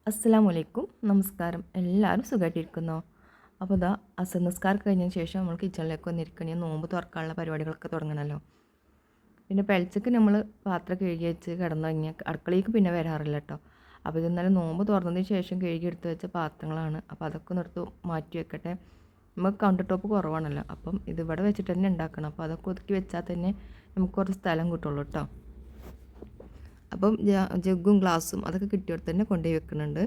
അസ്സലാമലൈക്കും, നമസ്കാരം. എല്ലാവരും സുഖമായിട്ടിരിക്കുന്നോ? അപ്പോൾ ഇതാ അസർ നിസ്കാരം കഴിഞ്ഞതിന് ശേഷം നമ്മൾ കിച്ചണിലേക്ക് വന്നിരിക്കണേ. നോമ്പ് തുറക്കാനുള്ള പരിപാടികളൊക്കെ തുടങ്ങണമല്ലോ. പിന്നെ പെലച്ചക്ക് നമ്മൾ പാത്രം കഴുകി വെച്ച് കിടന്നു കഴിഞ്ഞാൽ അടുക്കളയ്ക്ക് പിന്നെ വരാറില്ല കേട്ടോ. അപ്പോൾ ഇത് ഇന്നലെ നോമ്പ് തുറന്നതിന് ശേഷം കഴുകി എടുത്ത് വെച്ച പാത്രങ്ങളാണ്. അപ്പോൾ അതൊക്കെ ഒന്ന് എടുത്ത് മാറ്റി വെക്കട്ടെ. നമുക്ക് കൗണ്ടർ ടോപ്പ് കുറവാണല്ലോ, അപ്പം ഇതിവിടെ വെച്ചിട്ട് തന്നെ ഉണ്ടാക്കണം. അപ്പോൾ അതൊക്കെ ഒതുക്കി വെച്ചാൽ തന്നെ നമുക്ക് കുറച്ച് സ്ഥലം കിട്ടുള്ളൂ കേട്ടോ. അപ്പം ജഗ്ഗും ഗ്ലാസ്സും അതൊക്കെ കിട്ടിയോടെ തന്നെ കൊണ്ടുപോയി വെക്കുന്നുണ്ട്.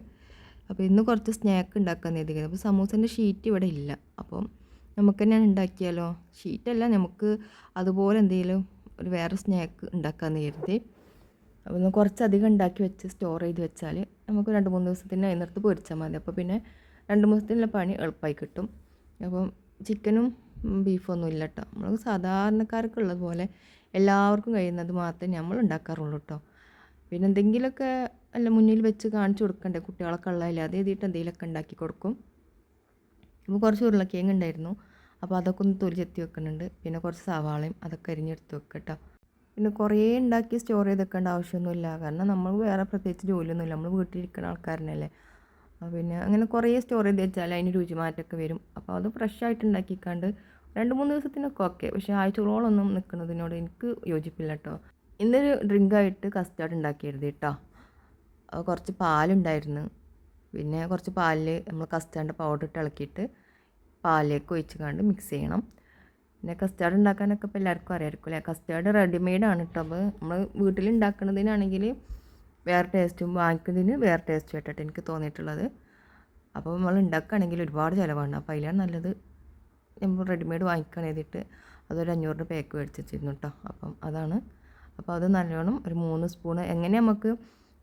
അപ്പോൾ ഇന്ന് കുറച്ച് സ്നാക്ക് ഉണ്ടാക്കാൻ എഴുതിയത്. അപ്പോൾ സമൂസേൻ്റെ ഷീറ്റ് ഇവിടെ ഇല്ല. അപ്പം നമുക്ക് തന്നെ ഉണ്ടാക്കിയാലോ? ഷീറ്റല്ല, നമുക്ക് അതുപോലെ എന്തെങ്കിലും ഒരു വേറെ സ്നാക്ക് ഉണ്ടാക്കാമെന്ന് കരുതി. അപ്പോൾ ഒന്ന് കുറച്ചധികം ഉണ്ടാക്കി വെച്ച് സ്റ്റോർ ചെയ്ത് വെച്ചാൽ നമുക്ക് 2-3 ദിവസത്തിന് അതിനകത്ത് പൊരിച്ചാൽ മതി. അപ്പോൾ പിന്നെ 2-3 ദിവസത്തിനുള്ള പണി എളുപ്പമായി കിട്ടും. അപ്പം ചിക്കനും ബീഫൊന്നും ഇല്ല കേട്ടോ. നമ്മൾ സാധാരണക്കാർക്കുള്ളത് പോലെ എല്ലാവർക്കും കഴിയുന്നത് മാത്രമേ നമ്മൾ ഉണ്ടാക്കാറുള്ളൂ കേട്ടോ. പിന്നെ എന്തെങ്കിലുമൊക്കെ അല്ല മുന്നിൽ വെച്ച് കാണിച്ചു കൊടുക്കണ്ടേ, കുട്ടികളൊക്കെ ഉള്ളതല്ലേ, അത് എഴുതിയിട്ട് എന്തെങ്കിലുമൊക്കെ ഉണ്ടാക്കി കൊടുക്കും. അപ്പോൾ കുറച്ച് ഉരുളക്കിഴങ്ങ് ഉണ്ടായിരുന്നു, അപ്പോൾ അതൊക്കെ ഒന്ന് തൊലി ചെത്തി വെക്കുന്നുണ്ട്. പിന്നെ കുറച്ച് സവാളയും അതൊക്കെ അരിഞ്ഞെടുത്ത് വെക്കുക കേട്ടോ. പിന്നെ കുറേ ഉണ്ടാക്കി സ്റ്റോർ ചെയ്ത് വെക്കേണ്ട ആവശ്യമൊന്നുമില്ല, കാരണം നമ്മൾ വേറെ പ്രത്യേകിച്ച് ജോലിയൊന്നുമില്ല, നമ്മൾ വീട്ടിലിരിക്കുന്ന ആൾക്കാരനല്ലേ. പിന്നെ അങ്ങനെ കുറേ സ്റ്റോർ ചെയ്ത് വെച്ചാൽ അതിന് രുചി മാറ്റമൊക്കെ വരും. അപ്പോൾ അത് ഫ്രഷായിട്ട് ഉണ്ടാക്കിക്കാണ്ട് 2-3 ദിവസത്തിനൊക്കെ ഓക്കെ, പക്ഷേ ആഴ്ചകളോളൊന്നും നിൽക്കുന്നതിനോട് എനിക്ക് യോജിപ്പില്ല കേട്ടോ. ഇന്നൊരു ഡ്രിങ്കായിട്ട് കസ്റ്റാർഡ് ഉണ്ടാക്കിയിരുന്നു കേട്ടോ. കുറച്ച് പാലുണ്ടായിരുന്നു. പിന്നെ കുറച്ച് പാലിൽ നമ്മൾ കസ്റ്റാർഡ് പൗഡർ ഇട്ട് ഇളക്കിയിട്ട് പാലിലേക്ക് ഒഴിച്ച് കണ്ട് മിക്സ് ചെയ്യണം. പിന്നെ കസ്റ്റാർഡ് ഉണ്ടാക്കാനൊക്കെ ഇപ്പോൾ എല്ലാവർക്കും അറിയാമായിരിക്കും അല്ലേ. കസ്റ്റാർഡ് റെഡിമെയ്ഡാണ് കേട്ടോ. അപ്പോൾ നമ്മൾ വീട്ടിലുണ്ടാക്കുന്നതിനാണെങ്കിൽ വേറെ ടേസ്റ്റും വാങ്ങിക്കുന്നതിന് വേറെ ടേസ്റ്റും ആയിട്ടാണ് എനിക്ക് തോന്നിയിട്ടുള്ളത്. അപ്പോൾ നമ്മൾ ഉണ്ടാക്കുകയാണെങ്കിൽ ഒരുപാട് ചിലവാണ്. അപ്പോൾ അതിലാണ് നല്ലത് നമ്മൾ റെഡിമെയ്ഡ് വാങ്ങിക്കാൻ എഴുതിയിട്ട് അതൊരു 500 പാക്ക് മേടിച്ച് വെച്ചിരുന്നു കേട്ടോ. അപ്പം അതാണ്. അപ്പോൾ അത് നല്ലോണം ഒരു 3 സ്പൂണ്, എങ്ങനെ നമുക്ക്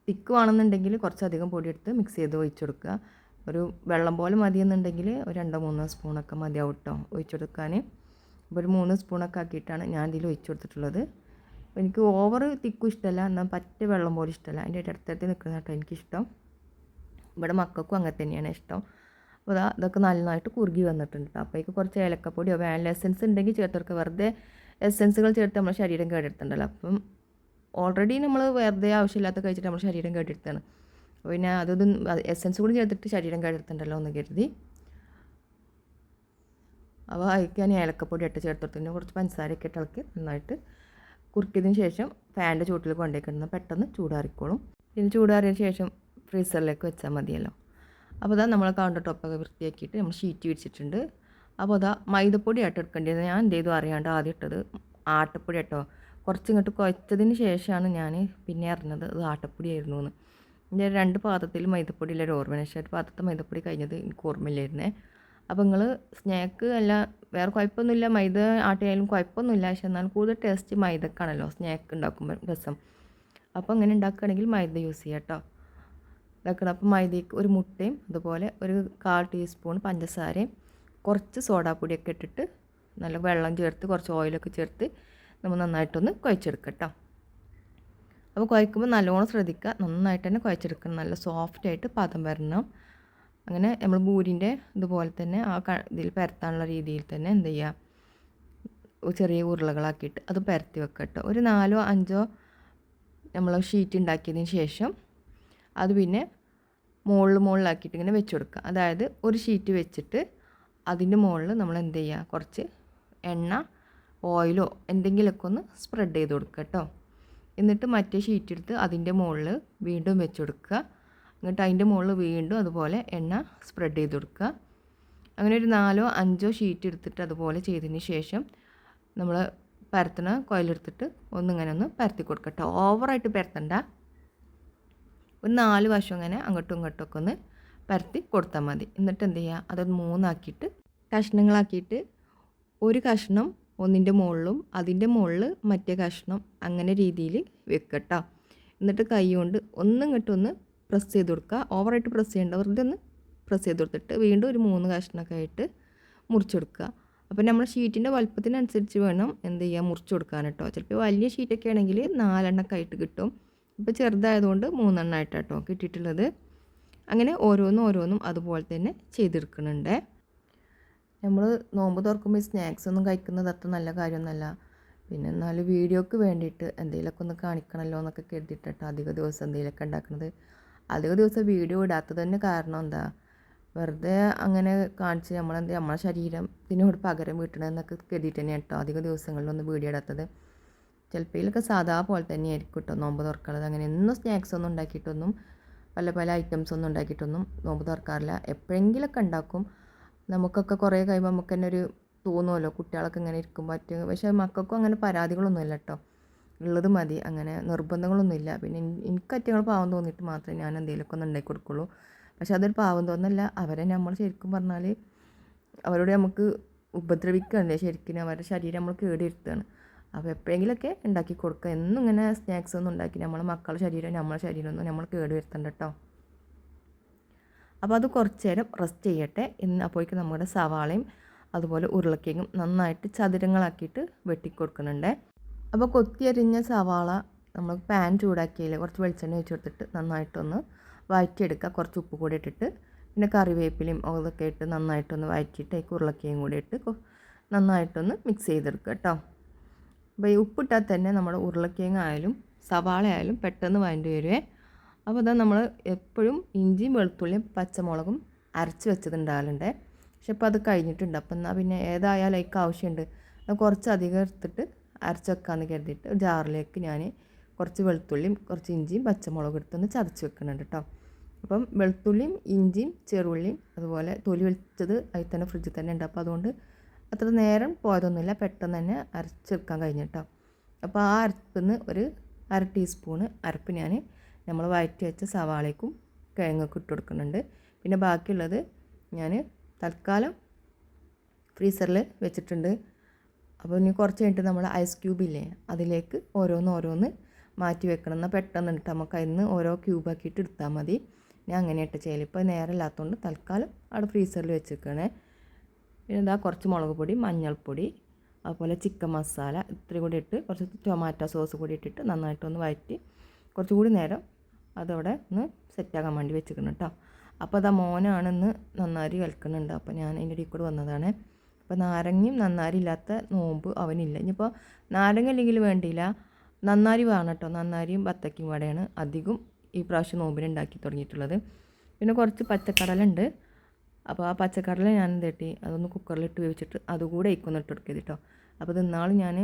തിക്ക് വേണമെന്നുണ്ടെങ്കിൽ കുറച്ചധികം പൊടിയെടുത്ത് മിക്സ് ചെയ്ത് ഒഴിച്ചു കൊടുക്കുക. ഒരു വെള്ളം പോലെ മതിയെന്നുണ്ടെങ്കിൽ ഒരു 2-3 സ്പൂണൊക്കെ മതിയാവും കേട്ടോ ഒഴിച്ചു കൊടുക്കാൻ. അപ്പോൾ ഒരു 3 സ്പൂണൊക്കെ ആക്കിയിട്ടാണ് ഞാൻ ഇതിൽ ഒഴിച്ചു കൊടുത്തിട്ടുള്ളത്. എനിക്ക് ഓവർ തിക്കും ഇഷ്ടമല്ല, എന്നാൽ പറ്റ വെള്ളം പോലെ ഇഷ്ടമല്ല. അതിൻ്റെ അടുത്തടുത്ത് നിൽക്കുന്ന കേട്ടോ എനിക്കിഷ്ടം. ഇവിടെ മക്കൾക്കും അങ്ങനെ തന്നെയാണ് ഇഷ്ടം. അപ്പോൾ ഇതൊക്കെ നന്നായിട്ട് കുറുകി വന്നിട്ടുണ്ട് കേട്ടോ. അപ്പോഴേക്ക് കുറച്ച് ഏലക്കപ്പൊടിയോ വാനില എസൻസ് ഉണ്ടെങ്കിൽ ചേർത്തെടുക്കുക. വെറുതെ എസൻസുകൾ ചേർത്ത് നമ്മുടെ ശരീരം കേടെടുത്തുണ്ടല്ലോ. അപ്പം ഓൾറെഡി നമ്മൾ വെറുതെ ആവശ്യമില്ലാത്ത കഴിച്ചിട്ട് നമ്മുടെ ശരീരം കേടെടുത്താണ്. അപ്പോൾ പിന്നെ അതൊന്നും എസൻസ് കൂടി ചേർത്തിട്ട് ശരീരം കേടെടുത്തുണ്ടല്ലോ എന്ന് കരുതി. അപ്പോൾ അതിലേക്ക് ഞാൻ ഏലക്കപ്പൊടി ഇട്ട് ചേർത്തെടുത്തതിന് കുറച്ച് പഞ്ചസാരയൊക്കെ ഇട്ട് ഇളക്കി നന്നായിട്ട് കുറുക്കിയതിന് ശേഷം ഫാനിൻ്റെ ചൂട്ടിൽ കൊണ്ടുപോയിക്കിടുന്ന പെട്ടെന്ന് ചൂടാറിക്കോളും. പിന്നെ ചൂടാറിയതിന് ശേഷം ഫ്രീസറിലേക്ക് വെച്ചാൽ മതിയല്ലോ. അപ്പോൾ അതാ നമ്മൾ കൗണ്ടർ ടോപ്പൊക്കെ വൃത്തിയാക്കിയിട്ട് നമ്മൾ ഷീറ്റ് വിരിച്ചിട്ടുണ്ട്. അപ്പോൾ അതാ മൈദപ്പൊടി ആയിട്ട് എടുക്കേണ്ടത്. ഞാൻ എന്ത് ചെയ്തു അറിയാണ്ട് ആദ്യം ഇട്ടത് ആട്ടപ്പൊടി കേട്ടോ. കുറച്ചിങ്ങോട്ട് കുഴച്ചതിന് ശേഷമാണ് ഞാൻ പിന്നെ അറിഞ്ഞത് അത് ആട്ടപ്പൊടി ആയിരുന്നു എന്ന്. എൻ്റെ 2 പാത്രത്തിൽ മൈദപ്പൊടിയില്ല ഒരു ഓർമ്മ, പക്ഷേ ഒരു പാത്രത്തിൽ മൈദപ്പൊടി കഴിഞ്ഞത് എനിക്ക് ഓർമ്മയില്ലായിരുന്നേ. അപ്പോൾ നിങ്ങൾ സ്നാക്ക് അല്ല വേറെ കുഴപ്പമൊന്നുമില്ല, മൈദ ആട്ടിയായാലും കുഴപ്പമൊന്നുമില്ല, പക്ഷേ എന്നാൽ കൂടുതൽ ടേസ്റ്റ് മൈദക്കാണല്ലോ സ്നാക്ക് ഉണ്ടാക്കുമ്പോൾ രസം. അപ്പോൾ അങ്ങനെ ഉണ്ടാക്കുകയാണെങ്കിൽ മൈദ യൂസ് ചെയ്യാം കേട്ടോ. ഇതാക്കണം. അപ്പോൾ മൈദയ്ക്ക് ഒരു മുട്ടയും അതുപോലെ ഒരു 1/4 ടീസ്പൂൺ പഞ്ചസാരയും കുറച്ച് സോഡാപ്പൊടിയൊക്കെ ഇട്ടിട്ട് നല്ല വെള്ളം ചേർത്ത് കുറച്ച് ഓയിലൊക്കെ ചേർത്ത് നമ്മൾ നന്നായിട്ടൊന്ന് കുഴച്ചെടുക്കുക കേട്ടോ. അപ്പോൾ കുഴക്കുമ്പോൾ നല്ലോണം ശ്രദ്ധിക്കുക, നന്നായിട്ട് തന്നെ കുഴച്ചെടുക്കണം. നല്ല സോഫ്റ്റായിട്ട് പദം വരണം. അങ്ങനെ നമ്മൾ ബൂരിൻ്റെ ഇതുപോലെ തന്നെ ഇതിൽ പരത്താനുള്ള രീതിയിൽ തന്നെ എന്ത് ചെയ്യുക, ചെറിയ ഉരുളകളാക്കിയിട്ട് അത് പരത്തി വെക്കുക കേട്ടോ. ഒരു 4-5 നമ്മൾ ഷീറ്റ് ഉണ്ടാക്കിയതിന് ശേഷം അത് പിന്നെ മുകളിലാക്കിയിട്ട് ഇങ്ങനെ വെച്ച് കൊടുക്കുക. അതായത് ഒരു ഷീറ്റ് വെച്ചിട്ട് അതിൻ്റെ മുകളിൽ നമ്മൾ എന്ത് ചെയ്യുക, കുറച്ച് എണ്ണ ഓയിലോ എന്തെങ്കിലുമൊക്കെ ഒന്ന് സ്പ്രെഡ് ചെയ്ത് കൊടുക്കുക കേട്ടോ. എന്നിട്ട് മറ്റേ ഷീറ്റ് എടുത്ത് അതിൻ്റെ മുകളിൽ വീണ്ടും വെച്ച് കൊടുക്കുക. എന്നിട്ട് അതിൻ്റെ മുകളിൽ വീണ്ടും അതുപോലെ എണ്ണ സ്പ്രെഡ് ചെയ്ത് കൊടുക്കുക. അങ്ങനെ ഒരു 4-5 ഷീറ്റ് എടുത്തിട്ട് അതുപോലെ ചെയ്തതിന് ശേഷം നമ്മൾ പരത്തണ കോയിലെടുത്തിട്ട് ഒന്നിങ്ങനെ ഒന്ന് പരത്തി കൊടുക്കുക കേട്ടോ. ഓവറായിട്ട് പരത്തണ്ട, ഒരു 4 വശം ഇങ്ങനെ അങ്ങോട്ടും ഇങ്ങോട്ടും ഒക്കെ ഒന്ന് പരത്തി കൊടുത്താൽ മതി. എന്നിട്ട് എന്ത് ചെയ്യുക, അതൊന്ന് 3 ആക്കിയിട്ട് കഷ്ണങ്ങളാക്കിയിട്ട് ഒരു കഷ്ണം ഒന്നിൻ്റെ മുകളിലും അതിൻ്റെ മുകളിൽ മറ്റേ കഷ്ണം അങ്ങനെ രീതിയിൽ വെക്കുക കേട്ടോ. എന്നിട്ട് കൈ കൊണ്ട് ഇങ്ങോട്ടൊന്ന് പ്രസ് ചെയ്ത് കൊടുക്കുക. ഓവറായിട്ട് പ്രസ് ചെയ്യേണ്ട, വെറുതെ ഒന്ന് പ്രസ് ചെയ്ത് കൊടുത്തിട്ട് വീണ്ടും ഒരു 3 കഷ്ണമൊക്കെ ആയിട്ട് മുറിച്ചെടുക്കുക. അപ്പോൾ നമ്മൾ ഷീറ്റിൻ്റെ വലുപ്പത്തിനനുസരിച്ച് വേണം എന്ത് ചെയ്യുക, മുറിച്ച് കൊടുക്കാൻ കേട്ടോ. ചിലപ്പോൾ വലിയ ഷീറ്റൊക്കെ ആണെങ്കിൽ 4 എണ്ണമൊക്കെ ആയിട്ട് കിട്ടും. ഇപ്പോൾ ചെറുതായതുകൊണ്ട് 3 എണ്ണമായിട്ടാണ് കേട്ടോ കിട്ടിയിട്ടുള്ളത്. അങ്ങനെ ഓരോന്നും അതുപോലെ തന്നെ ചെയ്തെടുക്കുന്നുണ്ട്. നമ്മൾ നോമ്പ് തുറക്കുമ്പോൾ സ്നാക്സ് ഒന്നും കഴിക്കുന്നത് അത്ര നല്ല കാര്യമൊന്നുമല്ല. പിന്നെ എന്നാലും വീഡിയോക്ക് വേണ്ടിയിട്ട് എന്തെങ്കിലുമൊക്കെ ഒന്ന് കാണിക്കണമല്ലോ എന്നൊക്കെ കരുതിയിട്ടോ അധിക ദിവസം എന്തെങ്കിലുമൊക്കെ ഉണ്ടാക്കുന്നത്. അധിക ദിവസം വീഡിയോ ഇടാത്തത് തന്നെ കാരണം എന്താ, വെറുതെ അങ്ങനെ കാണിച്ച് നമ്മളെ ശരീരത്തിനോട് പകരം വീട്ടണമെന്നൊക്കെ കരുതിയിട്ട് തന്നെയാണ് കേട്ടോ അധിക ദിവസങ്ങളിലൊന്നും വീഡിയോ ഇടാത്തത്. ചിലപ്പോഴൊക്കെ സാധാ പോലെ തന്നെയായിരിക്കും കേട്ടോ നോമ്പ് തുറക്കുന്നത്. അങ്ങനെ എന്നും സ്നാക്സ് ഒന്നും ഉണ്ടാക്കിയിട്ടൊന്നും പല പല ഐറ്റംസ് ഒന്നും ഉണ്ടാക്കിയിട്ടൊന്നും നോമ്പ് തുറക്കാറില്ല. എപ്പോഴെങ്കിലൊക്കെ ഉണ്ടാക്കും. നമുക്കൊക്കെ കുറേ കഴിയുമ്പോൾ നമുക്ക് തന്നെ ഒരു തോന്നുമല്ലോ കുട്ടികളൊക്കെ ഇങ്ങനെ ഇരിക്കുമ്പോൾ പറ്റും. പക്ഷേ മക്കൾക്കും അങ്ങനെ പരാതികളൊന്നുമില്ല കേട്ടോ, ഉള്ളത് മതി, അങ്ങനെ നിർബന്ധങ്ങളൊന്നുമില്ല. പിന്നെ എനിക്ക് അറ്റങ്ങൾ പാവം തോന്നിയിട്ട് മാത്രമേ ഞാൻ എന്തെങ്കിലുമൊക്കെ ഒന്ന് ഉണ്ടാക്കി കൊടുക്കുള്ളൂ. പക്ഷെ അതൊരു പാവം തോന്നല്ല, അവരെ നമ്മൾ ശരിക്കും പറഞ്ഞാൽ അവരോട് നമുക്ക് ഉപദ്രവിക്കുകയല്ലേ, ശരിക്കും അവരുടെ ശരീരം നമ്മൾ കേടുവരുത്തുകയാണ്. അപ്പോൾ എപ്പോഴെങ്കിലുമൊക്കെ ഉണ്ടാക്കി കൊടുക്കുക. എന്നും ഇങ്ങനെ സ്നാക്സ് ഒന്നും ഉണ്ടാക്കി നമ്മളെ മക്കളുടെ ശരീരം നമ്മളെ ശരീരമൊന്നും നമ്മൾ കേടുവരുത്തണ്ട കേട്ടോ. അപ്പോൾ അത് കുറച്ച് നേരം റെസ്റ്റ് ചെയ്യട്ടെ. അപ്പോഴേക്കും നമ്മുടെ സവാളയും അതുപോലെ ഉരുളക്കിഴങ്ങും നന്നായിട്ട് ചതുരങ്ങളാക്കിയിട്ട് വെട്ടിക്കൊടുക്കുന്നുണ്ട്. അപ്പോൾ കൊത്തിയരിഞ്ഞ സവാള നമ്മൾ പാൻ ചൂടാക്കിയതിൽ കുറച്ച് വെളിച്ചെണ്ണ ഒഴിച്ച് കൊടുത്തിട്ട് നന്നായിട്ടൊന്ന് വഴറ്റിയെടുക്കുക. കുറച്ച് ഉപ്പ് കൂടി ഇട്ടിട്ട് പിന്നെ കറിവേപ്പിലയും അതൊക്കെ ഇട്ട് നന്നായിട്ടൊന്ന് വഴറ്റിയിട്ട് അതിലേക്ക് ഉരുളക്കിഴങ്ങും കൂടി ഇട്ട് നന്നായിട്ടൊന്ന് മിക്സ് ചെയ്തെടുക്കുക കേട്ടോ. അപ്പോൾ ഈ ഉപ്പിട്ടാൽ തന്നെ നമ്മുടെ ഉരുളക്കിഴങ്ങായാലും സവാള ആയാലും പെട്ടെന്ന് വഴണ്ടി വരുവേ. അപ്പോൾ അതാ നമ്മൾ എപ്പോഴും ഇഞ്ചിയും വെളുത്തുള്ളിയും പച്ചമുളകും അരച്ച് വെച്ചതുണ്ടാകലുണ്ട്. പക്ഷെ ഇപ്പോൾ അത് കഴിഞ്ഞിട്ടുണ്ട്. അപ്പോൾ എന്നാൽ പിന്നെ ഏതായാലും അതിലേക്ക് ആവശ്യമുണ്ട്, കുറച്ചധികം എടുത്തിട്ട് അരച്ച് വെക്കാമെന്ന് കരുതിയിട്ട് ജാറിലേക്ക് ഞാൻ കുറച്ച് വെളുത്തുള്ളിയും കുറച്ച് ഇഞ്ചിയും പച്ചമുളകും എടുത്തൊന്ന് ചതച്ച് വെക്കുന്നുണ്ട് കേട്ടോ. അപ്പം വെളുത്തുള്ളിയും ഇഞ്ചിയും ചെറുള്ളിയും അതുപോലെ തൊലി വെച്ചത് അതിൽ തന്നെ ഫ്രിഡ്ജിൽ തന്നെ ഉണ്ട്. അപ്പോൾ അതുകൊണ്ട് അത്ര നേരം പോയതൊന്നുമില്ല, പെട്ടെന്ന് തന്നെ അരച്ചെടുക്കാൻ കഴിഞ്ഞിട്ടോ. അപ്പോൾ ആ അരപ്പിന്ന് ഒരു 1/2 ടീസ്പൂണ് അരപ്പ് ഞാൻ നമ്മൾ വഴറ്റി വെച്ച സവാളയ്ക്കും കിഴങ്ങൊക്കെ ഇട്ട് കൊടുക്കുന്നുണ്ട്. പിന്നെ ബാക്കിയുള്ളത് ഞാൻ തൽക്കാലം ഫ്രീസറിൽ വെച്ചിട്ടുണ്ട്. അപ്പോൾ ഇനി കുറച്ച് കഴിഞ്ഞിട്ട് നമ്മൾ ഐസ് ക്യൂബില്ലേ അതിലേക്ക് ഓരോന്ന് മാറ്റി വെക്കണം. എന്നാൽ പെട്ടെന്ന് ഇട്ട് നമുക്ക് അതിന് ഓരോ ക്യൂബാക്കിയിട്ട് എടുത്താൽ മതി. ഞാൻ അങ്ങനെയായിട്ട് ചെയ്യൽ. ഇപ്പോൾ നേരമില്ലാത്തതുകൊണ്ട് തൽക്കാലം അവിടെ ഫ്രീസറിൽ വെച്ചിരിക്കണേ. പിന്നെ ഇതാ കുറച്ച് മുളക് പൊടി, മഞ്ഞൾപ്പൊടി, അതുപോലെ ചിക്കൻ മസാല ഇത്രയും കൂടി ഇട്ട് കുറച്ച് ടൊമാറ്റോ സോസ് കൂടി ഇട്ടിട്ട് നന്നായിട്ടൊന്ന് വഴറ്റി കുറച്ചുകൂടി നേരം അതവിടെ ഒന്ന് സെറ്റാക്കാൻ വേണ്ടി വെച്ചിരിക്കണം കേട്ടോ. അപ്പോൾ അതാ മോനാണെന്ന് നന്നാരി കളിക്കുന്നുണ്ട്. അപ്പോൾ ഞാൻ അതിൻ്റെ ഇടയിൽ കൂടെ വന്നതാണ്. അപ്പോൾ നാരങ്ങയും നന്നാരി ഇല്ലാത്ത നോമ്പ് അവനില്ല. ഇനിയിപ്പോൾ നാരങ്ങ ഇല്ലെങ്കിൽ വേണ്ടിയില്ല, നന്നാരി വേണം കേട്ടോ. നന്നാരിയും ബത്തക്കയും വടയാണ് അധികം ഈ പ്രാവശ്യം നോമ്പിന് ഉണ്ടാക്കി തുടങ്ങിയിട്ടുള്ളത്. പിന്നെ കുറച്ച് പച്ചക്കടല ഉണ്ട്. അപ്പോൾ ആ പച്ചക്കടല ഞാൻ എന്തെട്ടി അതൊന്ന് കുക്കറിലിട്ട് വേവിച്ചിട്ട് അതുകൂടെ ഇക്കൊന്ന് ഇട്ട് കൊടുക്കരുത് കേട്ടോ. അപ്പോൾ ഇത് ഇന്നാൾ ഞാൻ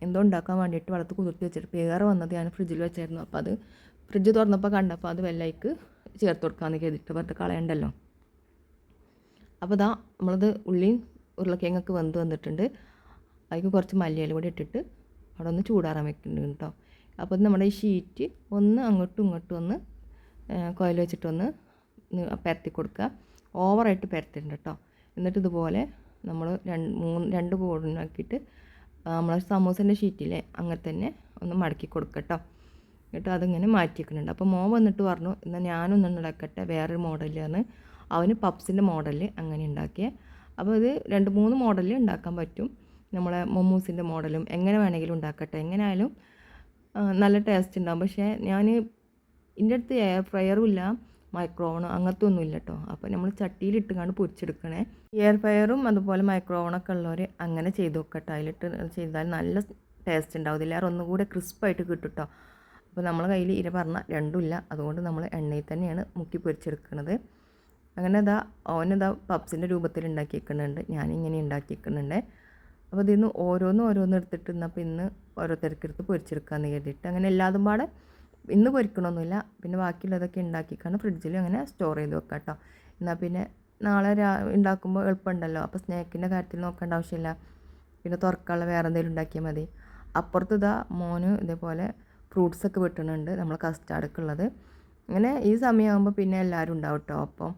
എന്തോ ഉണ്ടാക്കാൻ വേണ്ടിയിട്ട് വെള്ളത്തിൽ കുതിർത്തി വെച്ചിട്ട് പേറെ വന്നത് ഞാൻ ഫ്രിഡ്ജിൽ വെച്ചായിരുന്നു. അപ്പോൾ അത് ഫ്രിഡ്ജ് തുറന്നപ്പോൾ കണ്ടപ്പോൾ അത് വെള്ളയ്ക്ക് ചേർത്ത് കൊടുക്കാമെന്ന് കരുതിയിട്ട് വെറുതെ കളയണ്ടല്ലോ. അപ്പോൾ ഇതാ നമ്മളത് ഉള്ളിയും ഉരുളക്കിഴങ്ങൊക്കെ വന്നിട്ടുണ്ട്. അതിലേക്ക് കുറച്ച് മല്ലിയില കൂടി ഇട്ടിട്ട് അവിടെ ഒന്ന് ചൂടാറാൻ വെക്കുന്നുണ്ട് കേട്ടോ. അപ്പോൾ നമ്മുടെ ഈ ഷീറ്റ് ഒന്ന് അങ്ങോട്ടും ഇങ്ങോട്ടും ഒന്ന് കോയിൽ വെച്ചിട്ടൊന്ന് പരത്തി കൊടുക്കുക. ഓവറായിട്ട് പരത്തിട്ടുണ്ട് കേട്ടോ. എന്നിട്ട് ഇതുപോലെ നമ്മൾ 2 കോണിനാക്കിയിട്ട് നമ്മളെ സമൂസേൻ്റെ ഷീറ്റില്ലേ അങ്ങനെ തന്നെ ഒന്ന് മടക്കി കൊടുക്കുക കേട്ടോ. എന്നിട്ട് അതിങ്ങനെ മാറ്റി വെക്കുന്നുണ്ട്. അപ്പോൾ മോൻ വന്നിട്ട് പറഞ്ഞു എന്നാൽ ഞാനൊന്ന് ഉണ്ടാക്കട്ടെ വേറൊരു മോഡലാണ്. അവന് പപ്സിൻ്റെ മോഡൽ അങ്ങനെ ഉണ്ടാക്കിയേ. അപ്പോൾ ഇത് 2-3 മോഡലിൽ ഉണ്ടാക്കാൻ പറ്റും. നമ്മളെ മൊമ്മൂസിൻ്റെ മോഡലും എങ്ങനെ വേണമെങ്കിലും ഉണ്ടാക്കട്ടെ. എങ്ങനെയായാലും നല്ല ടേസ്റ്റ് ഉണ്ടാകും. പക്ഷേ ഞാൻ എൻ്റെ അടുത്ത് എയർ ഫ്രയറും ഇല്ല മൈക്രോ ഓവണോ അങ്ങനത്തെ ഒന്നും ഇല്ല കേട്ടോ. അപ്പോൾ നമ്മൾ ചട്ടിയിലിട്ട് കണ്ട് പൊരിച്ചെടുക്കണേ. എയർ ഫ്രയറും അതുപോലെ മൈക്രോ ഓവണൊക്കെ ഉള്ളവർ അങ്ങനെ ചെയ്ത് നോക്കട്ടെ. അതിലിട്ട് ചെയ്താൽ നല്ല ടേസ്റ്റ് ഉണ്ടാവും. ഇതിലേറെ ഒന്നുകൂടെ ക്രിസ്പായിട്ട് കിട്ടും കേട്ടോ. അപ്പോൾ നമ്മളെ കയ്യിൽ ഇര പറഞ്ഞ രണ്ടുമില്ല, അതുകൊണ്ട് നമ്മൾ എണ്ണയിൽ തന്നെയാണ് മുക്കി പൊരിച്ചെടുക്കുന്നത്. അങ്ങനെ ഇതാ ഓനിതാ പപ്സിൻ്റെ രൂപത്തിൽ ഉണ്ടാക്കി വെക്കുന്നുണ്ട്, ഞാനിങ്ങനെ ഉണ്ടാക്കി വെക്കുന്നുണ്ട്. അപ്പോൾ ഇതിന്ന് ഓരോന്ന് എടുത്തിട്ട് ഇന്നപ്പോൾ ഇന്ന് ഓരോരുത്തർക്കെടുത്ത് പൊരിച്ചെടുക്കാമെന്ന് കരുതിയിട്ട് അങ്ങനെ എല്ലാതും പാടെ ഇന്ന് പൊരിക്കണമൊന്നുമില്ല. പിന്നെ ബാക്കിയുള്ളതൊക്കെ ഉണ്ടാക്കിക്കാണ് ഫ്രിഡ്ജിൽ അങ്ങനെ സ്റ്റോർ ചെയ്ത് വെക്കാം കേട്ടോ. എന്നാൽ പിന്നെ നാളെ ഉണ്ടാക്കുമ്പോൾ എളുപ്പമുണ്ടല്ലോ. അപ്പോൾ സ്നാക്കിൻ്റെ കാര്യത്തിൽ നോക്കേണ്ട ആവശ്യമില്ല. പിന്നെ തുറക്കാനുള്ള വേറെ എന്തെങ്കിലും ഉണ്ടാക്കിയാൽ മതി. അപ്പുറത്ത് ഇതാ മോന് ഇതേപോലെ ഫ്രൂട്ട്സൊക്കെ വെട്ടുന്നുണ്ട്, നമ്മൾ കസ്റ്റാർഡൊക്കെ ഉള്ളത്. അങ്ങനെ ഈ സമയമാകുമ്പോൾ പിന്നെ എല്ലാവരും ഉണ്ടാവും കേട്ടോ. അപ്പം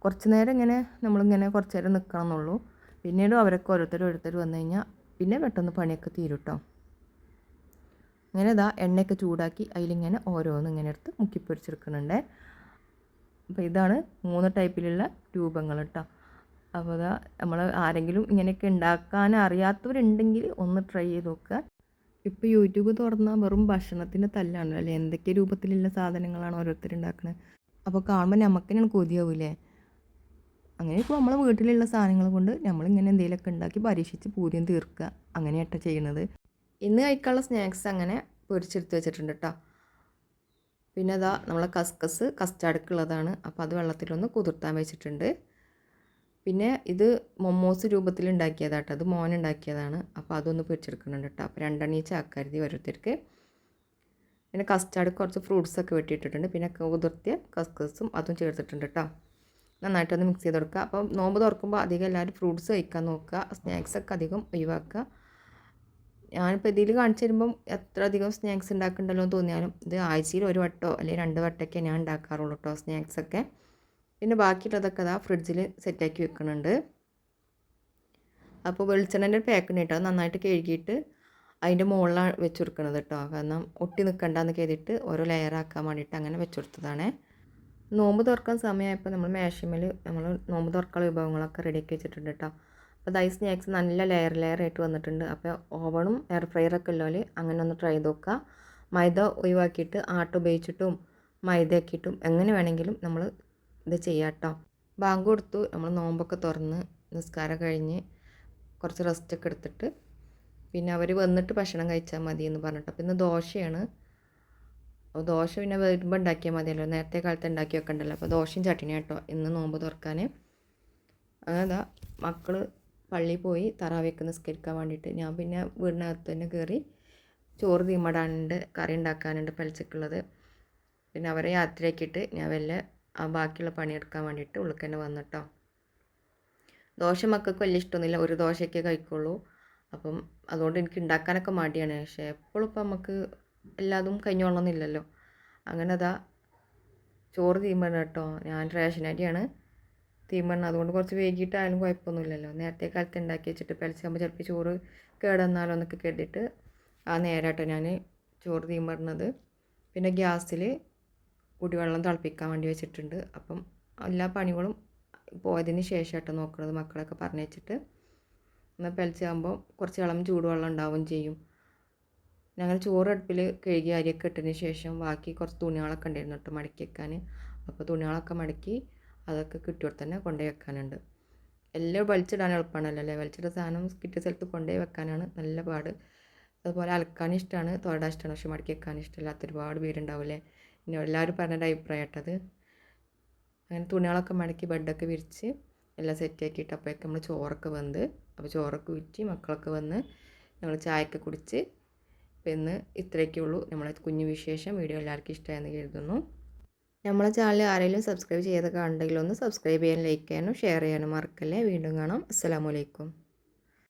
കുറച്ച് നേരം ഇങ്ങനെ നമ്മളിങ്ങനെ കുറച്ച് നേരം നിൽക്കണം എന്നുള്ളൂ. പിന്നീട് അവരൊക്കെ ഓരോരുത്തർ വന്നു കഴിഞ്ഞാൽ പിന്നെ പെട്ടെന്ന് പണിയൊക്കെ തീരും കേട്ടോ. അങ്ങനെ ഇതാ എണ്ണയൊക്കെ ചൂടാക്കി അതിലിങ്ങനെ ഓരോന്ന് ഇങ്ങനെ എടുത്ത് മുക്കി പൊരിച്ചെടുക്കുന്നുണ്ട്. അപ്പോൾ ഇതാണ് 3 ടൈപ്പിലുള്ള രൂപങ്ങൾ കേട്ടോ. അപ്പോൾ ഇതാ നമ്മൾ ആരെങ്കിലും ഇങ്ങനെയൊക്കെ ഉണ്ടാക്കാൻ അറിയാത്തവരുണ്ടെങ്കിൽ ഒന്ന് ട്രൈ ചെയ്ത് നോക്കുക. ഇപ്പോൾ യൂട്യൂബ് തുറന്നാൽ വെറും ഭക്ഷണത്തിൻ്റെ തല്ലാണ് അല്ലേ, എന്തൊക്കെ രൂപത്തിലുള്ള സാധനങ്ങളാണ് ഓരോരുത്തർ ഉണ്ടാക്കുന്നത്. അപ്പോൾ കാണുമ്പോൾ നമുക്ക് തന്നെയാണ് കൊതിയാവില്ലേ. അങ്ങനെ ഇപ്പോൾ നമ്മളെ വീട്ടിലുള്ള സാധനങ്ങൾ കൊണ്ട് നമ്മളിങ്ങനെ എന്തെങ്കിലുമൊക്കെ ഉണ്ടാക്കി പരീക്ഷിച്ച് പൂതിയും തീർക്കുക, അങ്ങനെയാട്ടോ ചെയ്യുന്നത്. ഇന്ന് കഴിക്കാനുള്ള സ്നാക്സ് അങ്ങനെ പൊരിച്ചെടുത്ത് വെച്ചിട്ടുണ്ട് കേട്ടോ. പിന്നെ അതാ നമ്മളെ കസ്റ്റാർഡ്ക്കുള്ളതാണ്. അപ്പോൾ അത് വെള്ളത്തിലൊന്ന് കുതിർത്താൻ വെച്ചിട്ടുണ്ട്. പിന്നെ ഇത് മൊമോസ് രൂപത്തിൽ ഉണ്ടാക്കിയതാട്ടോ, അത് മോൻ ഉണ്ടാക്കിയതാണ്. അപ്പോൾ അതൊന്ന് പൊരിച്ചെടുക്കുന്നുണ്ട് കേട്ടോ. അപ്പോൾ 2 എണ്ണീച്ച ആക്കരുത് ഓരോരുത്തർക്ക്. പിന്നെ കസ്റ്റാർഡ് കുറച്ച് ഫ്രൂട്ട്സൊക്കെ വെട്ടിയിട്ടിട്ടുണ്ട്. പിന്നെ കുതിർത്തിയ കസ്കസും അതും ചേർത്തിട്ടുണ്ട് കേട്ടോ. നന്നായിട്ടൊന്ന് മിക്സ് ചെയ്ത് കൊടുക്കുക. അപ്പം നോമ്പ് തുറക്കുമ്പോൾ അധികം എല്ലാവരും ഫ്രൂട്ട്സ് കഴിക്കാൻ നോക്കുക, സ്നാക്സൊക്കെ അധികം ഒഴിവാക്കുക. ഞാനിപ്പോൾ ഇതിൽ കാണിച്ചു തരുമ്പം എത്ര അധികം സ്നാക്സ് ഉണ്ടാക്കുന്നുണ്ടല്ലോ എന്ന് തോന്നിയാലും ഇത് ആഴ്ചയിൽ 1 വട്ടമോ അല്ലെങ്കിൽ 2 വട്ടമൊക്കെ ഞാൻ ഉണ്ടാക്കാറുള്ളൂ കേട്ടോ സ്നാക്സൊക്കെ. പിന്നെ ബാക്കിയുള്ളതൊക്കെ അതാ ഫ്രിഡ്ജിൽ സെറ്റാക്കി വെക്കുന്നുണ്ട്. അപ്പോൾ വെളിച്ചെണ്ണൻ്റെ പാക്ക് ഉണ്ട് കേട്ടോ, നന്നായിട്ട് കഴുകിയിട്ട് അതിൻ്റെ മുകളിലാണ് വെച്ച് കൊടുക്കുന്നത് കേട്ടോ. കാരണം ഒട്ടി നിൽക്കണ്ടെന്ന് കരുതിയിട്ട് ഓരോ ലെയറാക്കാൻ വേണ്ടിയിട്ട് അങ്ങനെ വെച്ച് കൊടുത്തതാണ്. നോമ്പ് തുറക്കാൻ സമയമായപ്പോൾ നമ്മൾ മേശമേൽ നമ്മൾ നോമ്പ് തുറക്കാനുള്ള വിഭവങ്ങളൊക്കെ റെഡിയാക്കി വെച്ചിട്ടുണ്ട് കേട്ടോ. അപ്പോൾ ദൈ സ്നാക്സ് നല്ല ലെയറായിട്ട് വന്നിട്ടുണ്ട്. അപ്പോൾ ഓവണും എയർ ഫ്രയറൊക്കെ ഉള്ളവർ അങ്ങനെ ഒന്ന് ട്രൈ ചെയ്ത് നോക്കുക. മൈദ ഒഴിവാക്കിയിട്ട് ആട്ട ഉപയോഗിച്ചിട്ടും മൈദ ആക്കിയിട്ടും എങ്ങനെ വേണമെങ്കിലും നമ്മൾ ഇത് ചെയ്യാം കേട്ടോ. ബാങ്ക് കൊടുത്തു, നമ്മൾ നോമ്പൊക്കെ തുറന്ന് നിസ്കാരം കഴിഞ്ഞ് കുറച്ച് റെസ്റ്റൊക്കെ എടുത്തിട്ട് പിന്നെ അവർ വന്നിട്ട് ഭക്ഷണം കഴിച്ചാൽ മതി എന്ന് പറഞ്ഞിട്ട്. അപ്പോൾ ഇന്ന് ദോശയാണ്. അപ്പോൾ ദോശ പിന്നെ വരുമ്പോൾ ഉണ്ടാക്കിയാൽ മതിയല്ലോ, നേരത്തെ കാലത്ത് ഉണ്ടാക്കി വെക്കണ്ടല്ലോ. അപ്പോൾ ദോശയും ചട്ടിനി കേട്ടോ ഇന്ന് നോമ്പ് തുറക്കാൻ. അതാ മക്കൾ പള്ളിയിൽ പോയി തറാവിയൊക്കെ നിസ്കരിക്കാൻ വേണ്ടിയിട്ട്. ഞാൻ പിന്നെ വീടിനകത്ത് തന്നെ കയറി ചോറ് തീമടാനുണ്ട്, കറി ഉണ്ടാക്കാനുണ്ട് പെലച്ചക്കുള്ളത്. പിന്നെ അവരെ യാത്രയാക്കിയിട്ട് ഞാൻ ബാക്കിയുള്ള പണിയെടുക്കാൻ വേണ്ടിയിട്ട് ഉള്ളിൽ തന്നെ വന്നിട്ടോ. ദോശ മക്കൾക്ക് വലിയ ഇഷ്ടമൊന്നുമില്ല, ഒരു ദോശയൊക്കെ കഴിക്കുള്ളൂ. അപ്പം അതുകൊണ്ട് എനിക്ക് ഉണ്ടാക്കാനൊക്കെ മടിയാണ്. പക്ഷേ എപ്പോഴും ഇപ്പം നമുക്ക് എല്ലാതും കഴിഞ്ഞോളണമെന്നില്ലല്ലോ. അങ്ങനെ അതാ ചോറ് തീമണം കേട്ടോ. ഞാൻ റേഷൻ അരിയാണ് തീമണം, അതുകൊണ്ട് കുറച്ച് വൈകിട്ടായാലും കുഴപ്പമൊന്നുമില്ലല്ലോ. നേരത്തെ കാലത്ത് ഉണ്ടാക്കി വെച്ചിട്ട് പെലച്ചാകുമ്പോൾ ചിലപ്പോൾ ചോറ് കേടെന്നാലോ എന്നൊക്കെ കരുതിയിട്ട് ആ നേരമായിട്ടോ ഞാൻ ചോറ് തീമടുന്നത്. പിന്നെ ഗ്യാസിൽ കുടിവെള്ളം തിളപ്പിക്കാൻ വേണ്ടി വെച്ചിട്ടുണ്ട്. അപ്പം എല്ലാ പണികളും പോയതിന് ശേഷമായിട്ടോ നോക്കുന്നത്, മക്കളൊക്കെ പറഞ്ഞു വെച്ചിട്ട്. എന്നാൽ പെലച്ചാകുമ്പോൾ കുറച്ച് ഇളം ചൂടുവെള്ളം ഉണ്ടാവുകയും ചെയ്യും. ഞങ്ങൾ ചോറ് അടുപ്പിൽ കഴുകി അരിയൊക്കെ ഇട്ടതിന് ശേഷം ബാക്കി കുറച്ച് തുണികളൊക്കെ ഉണ്ടായിരുന്നു കേട്ടോ മടക്കി വെക്കാൻ. അപ്പോൾ തുണികളൊക്കെ മടക്കി അതൊക്കെ കിട്ടിയോടെ തന്നെ കൊണ്ടുപോയി വെക്കാനുണ്ട്. എല്ലാം വലിച്ചിടാൻ എളുപ്പമാണല്ലോ അല്ലേ. വലിച്ചിട്ട സാധനം കിട്ടിയ സ്ഥലത്ത് കൊണ്ടുപോയി വെക്കാനാണ് നല്ല പാട്. അതുപോലെ അലക്കാൻ ഇഷ്ടമാണ്, തൊടാൻ ഇഷ്ടമാണ്, പക്ഷെ മടക്കി വെക്കാൻ ഇഷ്ടമില്ലാത്ത ഒരുപാട് പേരുണ്ടാവില്ലേ. പിന്നെ എല്ലാവരും പറഞ്ഞൊരു അഭിപ്രായം കേട്ടത്. അങ്ങനെ തുണികളൊക്കെ മടക്കി ബെഡൊക്കെ വിരിച്ച് എല്ലാം സെറ്റാക്കിയിട്ട് അപ്പോഴേക്കും നമ്മൾ ചോറൊക്കെ വെന്ത്. അപ്പോൾ ചോറൊക്കെ ഊറ്റി മക്കളൊക്കെ വന്ന് ഞങ്ങൾ ചായയൊക്കെ കുടിച്ച്. അപ്പോൾ ഇന്ന് ഇത്രയൊക്കെ ഉള്ളൂ നമ്മളെ കുഞ്ഞു വിശേഷം. വീഡിയോ എല്ലാവർക്കും ഇഷ്ടമായെന്ന് കരുതുന്നു. നമ്മളെ ചാനൽ ആരെങ്കിലും സബ്സ്ക്രൈബ് ചെയ്ത് കാണുന്നുണ്ടെങ്കിൽ ഒന്ന് സബ്സ്ക്രൈബ് ചെയ്യാനും ലൈക്ക് ചെയ്യാനും ഷെയർ ചെയ്യാനും മറക്കല്ലേ. വീണ്ടും കാണാം. അസ്സലാമു അലൈക്കും.